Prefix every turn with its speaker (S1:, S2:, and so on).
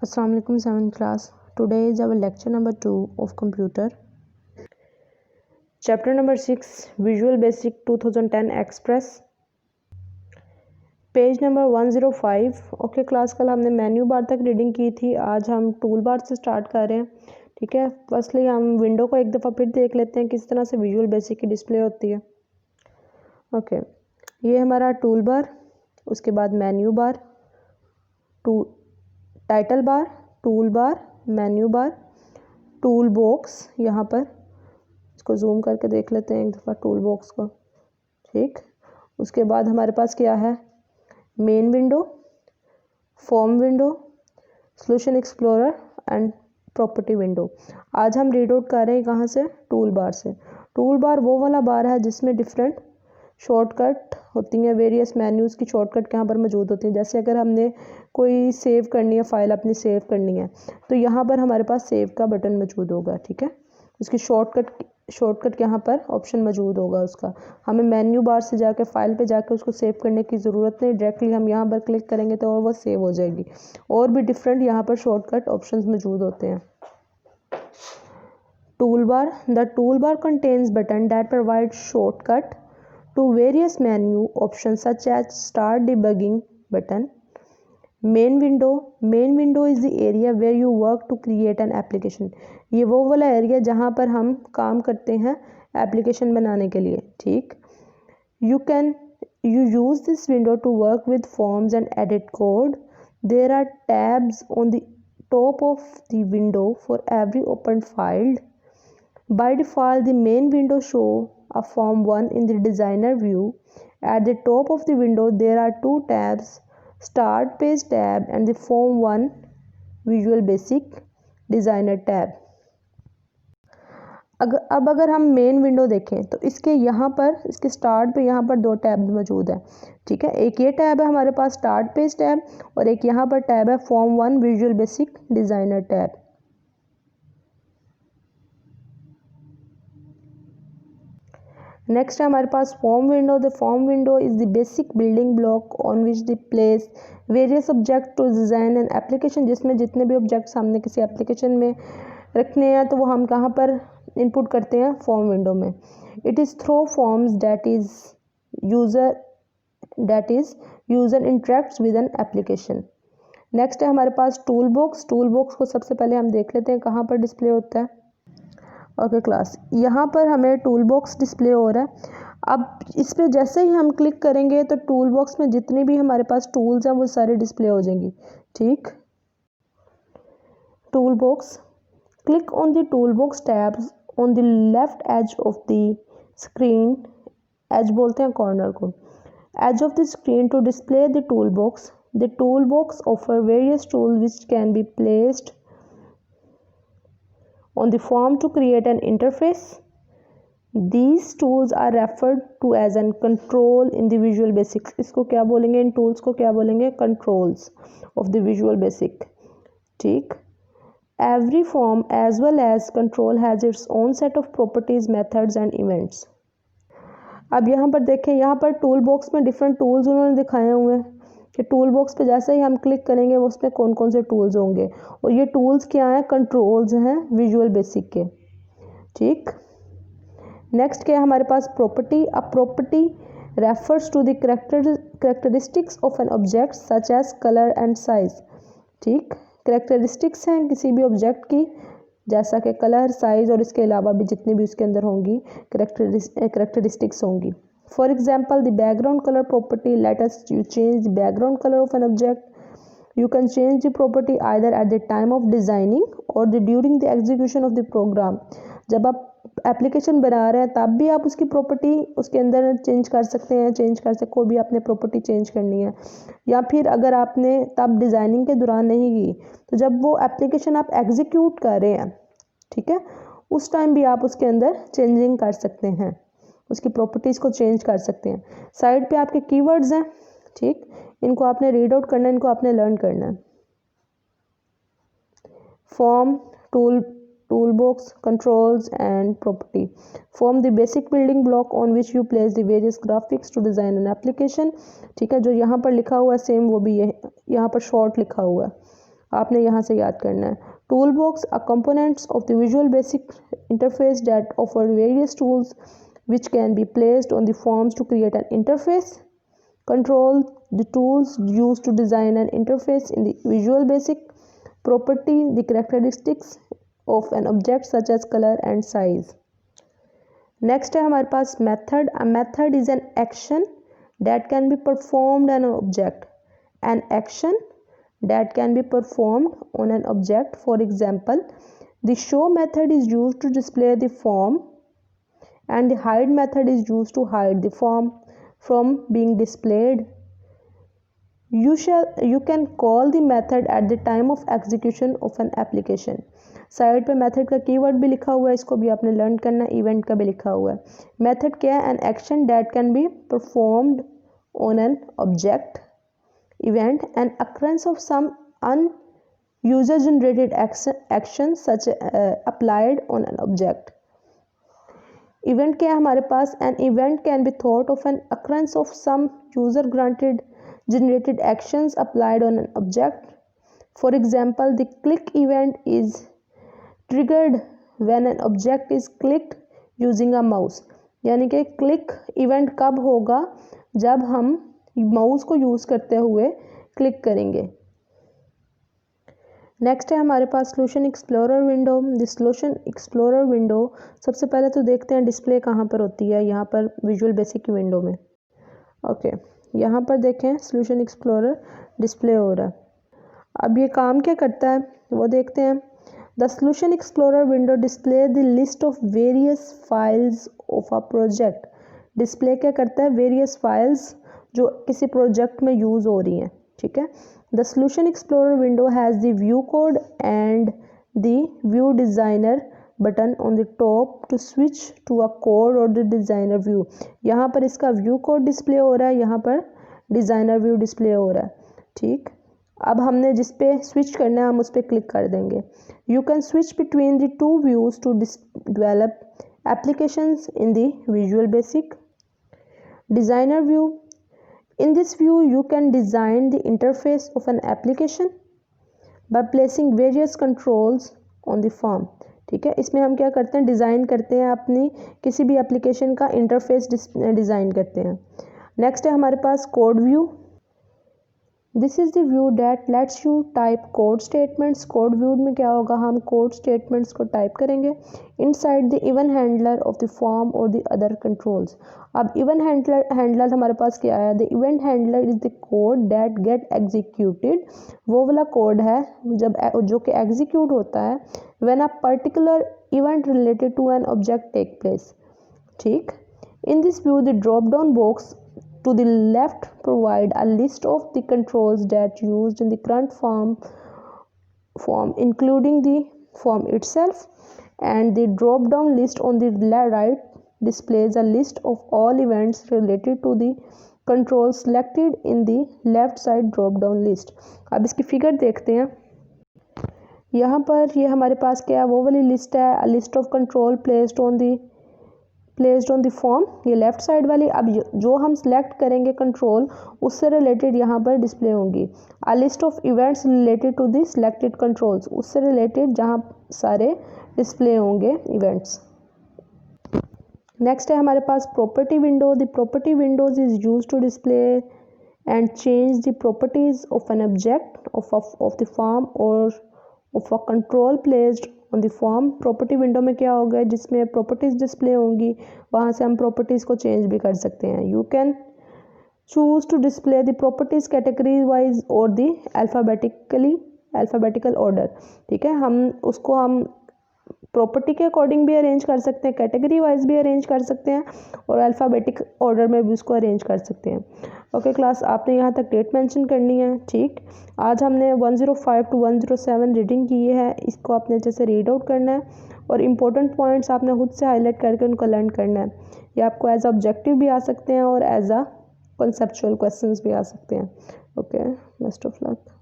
S1: Assalamu alaikum 7th class. Today is our lecture number 2 of computer. Chapter number 6 Visual Basic 2010 Express. Page number 105. Okay class, कल हमने menu bar तक reading की थी. आज हम tool bar से start कर रहे हैं. ठीक है, फर्स्टली हम विंडो को एक दफ़ा फिर देख लेते हैं किस तरह से विजुअल बेसिक की डिस्प्ले होती है. ओके, ये हमारा टूल बार, उसके बाद menu bar, title bar, tool bar, menu bar, tool box. यहाँ पर इसको जूम करके देख लेते हैं एक दफ़ा टूल बॉक्स को. ठीक, उसके बाद हमारे पास क्या है, main window, form window, solution explorer and property window. आज हम रीड आउट कर रहे हैं कहाँ से, टूल बार से. टूल बार वो वाला बार है जिसमें डिफरेंट शॉर्टकट होती हैं, वेरियस मेन्यूज़ की शॉर्टकट यहाँ पर मौजूद होती हैं. जैसे अगर हमने कोई सेव करनी है, फ़ाइल अपनी सेव करनी है, तो यहाँ पर हमारे पास सेव का बटन मौजूद होगा. ठीक है, उसकी शॉर्टकट यहाँ पर ऑप्शन मौजूद होगा उसका. हमें मेन्यू बार से जाके फ़ाइल पे जाके उसको सेव करने की ज़रूरत नहीं, डायरेक्टली हम यहाँ पर क्लिक करेंगे तो वो सेव हो जाएगी. और भी डिफरेंट यहाँ पर शॉर्टकट ऑप्शंस मौजूद होते हैं. Toolbar. The toolbar contains button that provide shortcut to various menu options such as start debugging button. Main window is the area where you work to create an application. ये वो वाला area जहाँ पर हम काम करते हैं एप्लीकेशन बनाने के लिए. ठीक, you use this window to work with forms and edit code. There are tabs on the top of the window for every opened file. By default, the main window show a form 1 in the designer view. At the top of the window there are two tabs, start page tab and the form 1 visual basic designer tab. अब अगर हम main window देखें तो इसके यहाँ पर, इसके start पे यहाँ पर दो टैब मौजूद है. ठीक है, एक ये टैब है हमारे पास स्टार्ट पेज टैब, और एक यहाँ पर टैब है form 1 visual basic designer tab. Next है हमारे पास form window. The form window is the basic building block on which the place various object to design an application. जिसमें जितने भी ऑब्जेक्ट्स हमने किसी एप्लीकेशन में रखने हैं तो वो हम कहाँ पर इनपुट करते हैं, फॉर्म विंडो में. It is through forms that is user interacts with an application. Next है हमारे पास टूल बॉक्स. टूल बॉक्स को सबसे पहले हम देख लेते हैं कहाँ पर डिस्प्ले होता है. ओके क्लास, यहाँ पर हमें टूल बॉक्स डिस्प्ले हो रहा है. अब इस पर जैसे ही हम क्लिक करेंगे तो टूल बॉक्स में जितनी भी हमारे पास टूल्स हैं वो सारे डिस्प्ले हो जाएंगी. ठीक, tool box. Click on the tool box tabs on the left edge of the screen. Edge बोलते हैं कॉर्नर को. Edge of the screen to display the tool box. The tool box offer various tools which can be placed on the form to create an interface. These tools are referred to as an control in the Visual Basic. इसको क्या बोलेंगे, इन tools को क्या बोलेंगे, controls of the Visual Basic. ठीक, every form as well as control has its own set of properties, methods and events. अब यहाँ पर देखें, यहाँ पर टूल बॉक्स में डिफरेंट टूल्स उन्होंने दिखाए हुए हैं कि टूल बॉक्स पे जैसे ही हम क्लिक करेंगे वो उसमें कौन कौन से टूल्स होंगे. और ये टूल्स क्या हैं, कंट्रोल्स हैं विजुअल बेसिक के. ठीक, नेक्स्ट क्या है हमारे पास, property. A property refers to the characteristics of an object such as colour and size. ठीक, कैरेक्टरिस्टिक्स हैं किसी भी ऑब्जेक्ट की, जैसा कि कलर, साइज और इसके अलावा भी जितनी भी उसके अंदर होंगी कैरेक्टरिस्टिक्स होंगी. For example, the background color property, let us you change the background color of an object. You can change the property either at the time of designing or during the execution of the program. जब आप application बना रहे हैं तब भी आप उसकी property उसके अंदर चेंज कर सकते हैं, कोई भी आपने प्रॉपर्टी चेंज करनी है. या फिर अगर आपने तब डिज़ाइनिंग के दौरान नहीं की तो जब वो एप्लीकेशन आप एग्जीक्यूट कर रहे हैं, ठीक है, उस टाइम भी आप उसके अंदर चेंजिंग कर सकते हैं, उसकी प्रॉपर्टीज़ को चेंज कर सकते हैं. साइड पे आपके कीवर्ड्स हैं. ठीक, इनको आपने रीड आउट करना है, इनको आपने लर्न करना है. Form, tool box, controls and property form the basic building block on which you place the various graphics to design an application. ठीक है, जो यहाँ पर लिखा हुआ है सेम वो भी यहाँ पर शॉर्ट लिखा हुआ है. आपने यहाँ से याद करना है। Tool box are components of the visual basic interface that offer various tools which can be placed on the forms to create an interface. Control, the tools used to design an interface in the Visual Basic. Property, the characteristics of an object such as color and size. Next है हमारे पास method. A method is an action that can be performed on an object. An action that can be performed on an object. For example, the show method is used to display the form, and the hide method is used to hide the form from being displayed. You can call the method at the time of execution of an application. Side पे method का keyword भी लिखा हुआ है, इसको भी आपने learn करना है। इवेंट का भी लिखा हुआ है। मेथड क्या है? An action that can be performed on an object event and occurrence of some user generated action such applied on an object. Event क्या है हमारे पास? An event can be thought of an occurrence of some user generated actions applied on an object. For example, the click event is triggered when an object is clicked using a mouse. यानी कि click event कब होगा? जब हम mouse को use करते हुए click करेंगे। नेक्स्ट है हमारे पास solution explorer window. The solution explorer window, सबसे पहले तो देखते हैं डिस्प्ले कहाँ पर होती है। यहाँ पर विजुअल बेसिक की विंडो में। ओके, यहाँ पर देखें सोल्यूशन एक्सप्लोरर डिस्प्ले हो रहा है। अब ये काम क्या करता है वो देखते हैं। The solution explorer window display the list of various files of a project. Display क्या करता है? वेरियस फाइल्स जो किसी प्रोजेक्ट में यूज़ हो रही हैं। ठीक है। The solution explorer window has the view code and the view designer button on the top to switch to a code और द डिज़ाइनर व्यू। यहाँ पर इसका व्यू कोड डिस्प्ले हो रहा है, यहाँ पर डिज़ाइनर व्यू डिस्प्ले हो रहा है। ठीक, अब हमने जिस पे स्विच करना है हम उस पर क्लिक कर देंगे। You can switch between the two views to develop applications in the visual basic. Designer view, in this view you can design the interface of an application by placing various controls on the form। ठीक है, इसमें हम क्या करते हैं? Design करते हैं, अपनी किसी भी एप्लीकेशन का इंटरफेस डिज़ाइन करते हैं। नेक्स्ट है हमारे पास code view. This is the view that lets you type code statements. Code view में क्या होगा? हम कोड स्टेटमेंट्स को टाइप करेंगे inside the event handler of the form और द अदर कंट्रोल्स। अब इवन हैंडलर हमारे पास क्या है? The event handler is the code that get executed. वो वाला कोड है जब जो कि एग्जीक्यूट होता है when a particular event related to an object take place. ठीक, in this view the drop down box to the left provide a list of the controls that used in the current form including the form itself, and the drop down list on the right displays a list of all events related to the controls selected in the left side drop down list। अब इसकी figure देखते हैं। यहाँ पर ये हमारे पास क्या है? वो वाली लिस्ट है, a list of control placed on the form, ये लेफ़्ट साइड वाली। अब जो हम सिलेक्ट करेंगे कंट्रोल उससे रिलेटेड यहाँ पर डिस्प्ले होंगी। A list of events related to the selected controls, उससे रिलेटेड जहाँ सारे डिस्प्ले होंगे इवेंट्स। नेक्स्ट है हमारे पास property window. The property windows is use to display and change the properties of an object of the form और of a control placed on the form. Property window में क्या होगा? जिसमें properties display होंगी, वहाँ से हम प्रॉपर्टीज़ को चेंज भी कर सकते हैं। You can choose to display the properties category wise और द अल्फ़ाबेटिकल ऑर्डर। ठीक है, हम उसको प्रॉपर्टी के अकॉर्डिंग भी अरेंज कर सकते हैं, कैटेगरी वाइज भी अरेंज कर सकते हैं और अल्फ़ाबेटिक ऑर्डर में भी उसको अरेंज कर सकते हैं। ओके क्लास, आपने यहाँ तक डेट मेंशन करनी है। ठीक, आज हमने 105 to 107 रीडिंग की है, इसको आपने अच्छे से रीड आउट करना है और इम्पोर्टेंट पॉइंट्स आपने खुद से हाईलाइट करके उनको लर्न करना है। ये आपको एज ऑब्जेक्टिव भी आ सकते हैं और एज अ कॉन्सेप्चुअल क्वेश्चंस भी आ सकते हैं। Okay, best of luck.